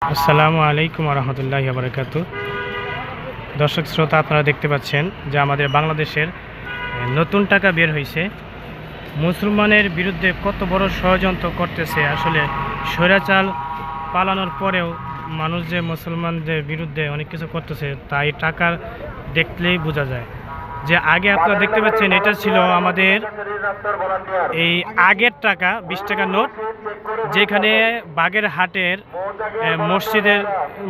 আসসালামু আলাইকুম রহমতুল্লাহি ওয়া বারাকাতুহু। দর্শক শ্রোতা, আপনারা দেখতে পাচ্ছেন যে আমাদের বাংলাদেশের নতুন টাকা বের হয়েছে। মুসলমানের বিরুদ্ধে কত বড় ষড়যন্ত্র করতেছে। আসলে স্বৈরাচার পালানোর পরেও মানুষ যে মুসলমানদের বিরুদ্ধে অনেক কিছু করতেছে, তাই টাকা দেখলেই বোঝা যায়। যে আগে আপনারা দেখতে পাচ্ছেন, এটা ছিল আমাদের এই আগের টাকা, 20 টাকার নোট, যেখানে বাগেরহাটের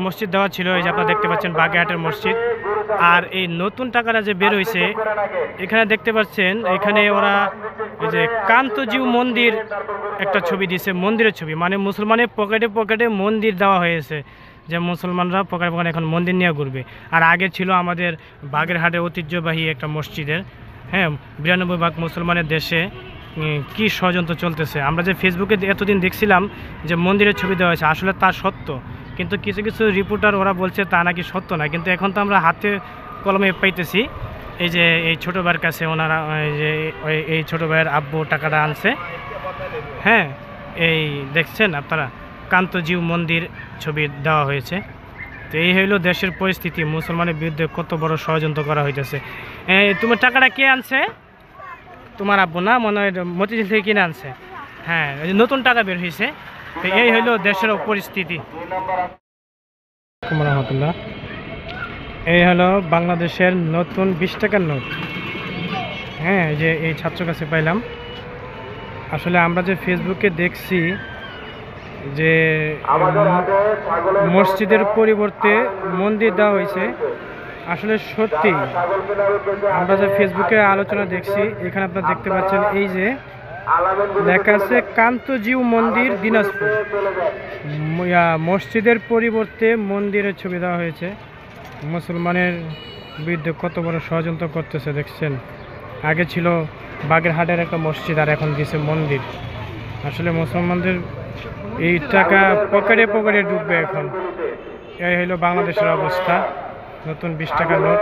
মসজিদ দেওয়া ছিল। এই যে আপনারা দেখতে পাচ্ছেন বাগেরহাটের মসজিদ। আর এই নতুন টাকাটা যে বের হয়েছে, এখানে দেখতে পাচ্ছেন, এখানে ওরা এই যে কান্তজিউ মন্দির একটা ছবি দিয়েছে, মন্দিরের ছবি, মানে মুসলমানের পকেটে পকেটে মন্দির দেওয়া হয়েছে, যে মুসলমানরা পকেটে পকেটে এখন মন্দির নিয়ে ঘুরবে। আর আগে ছিল আমাদের বাগেরহাটের ঐতিহ্যবাহী একটা মসজিদের, 92 ভাগ মুসলমানের দেশে কি ষড়যন্ত্র চলতেছে। আমরা যে ফেসবুকে এতদিন দেখছিলাম যে মন্দিরের ছবি দেওয়া হয়েছে, আসলে তা সত্য, কিন্তু কিছু কিছু রিপোর্টার ওরা বলছে তা নাকি সত্য না। কিন্তু এখন তো আমরা হাতে কলমে পাইতেছি, এই যে এই ছোটো ভাইয়ের কাছে ওনারা এই ছোটো ভাইয়ের আব্বু টাকাটা আনছে। এই দেখছেন আপনারা, কান্তজিউ মন্দির ছবি দেওয়া হয়েছে। তো এই হইল দেশের পরিস্থিতি, মুসলমানের বিরুদ্ধে কত বড় ষড়যন্ত্র করা হইতেছে। তোমার টাকাটা কে আনছে? তোমার আব্বু না, মনে হয় মতিঝিল থেকে কিনে আনছে। নতুন টাকা বের হয়েছে। তো এই হইল দেশের পরিস্থিতি। রহমতুল্লাহ, এই হলো বাংলাদেশের নতুন 20 টাকার নোট। যে এই ছাত্র কাছে পাইলাম। আসলে আমরা যে ফেসবুকে দেখছি যে মসজিদের পরিবর্তে মন্দির দেওয়া হয়েছে, আসলে সত্যি আমরা যে ফেসবুকে আলোচনা দেখছি, এখানে আপনারা দেখতে পাচ্ছেন এই যে লেখা আছে কান্তজিউ মন্দির দিনাজপুর। মসজিদের পরিবর্তে মন্দিরের ছবি দেওয়া হয়েছে। মুসলমানের বিরুদ্ধে কত বড় ষড়যন্ত্র করতেছে দেখছেন। আগে ছিল বাগেরহাটের একটা মসজিদ, আর এখন দিয়েছে মন্দির। আসলে মুসলমানদের এই টাকা পকেটে পকেটে ডুববে এখন। এই হলো বাংলাদেশের অবস্থা। নতুন 20 টাকার নোট,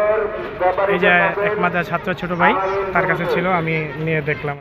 এই যে একমাত্র ছাত্র ছোট ভাই তার কাছে ছিল, আমি নিয়ে দেখলাম।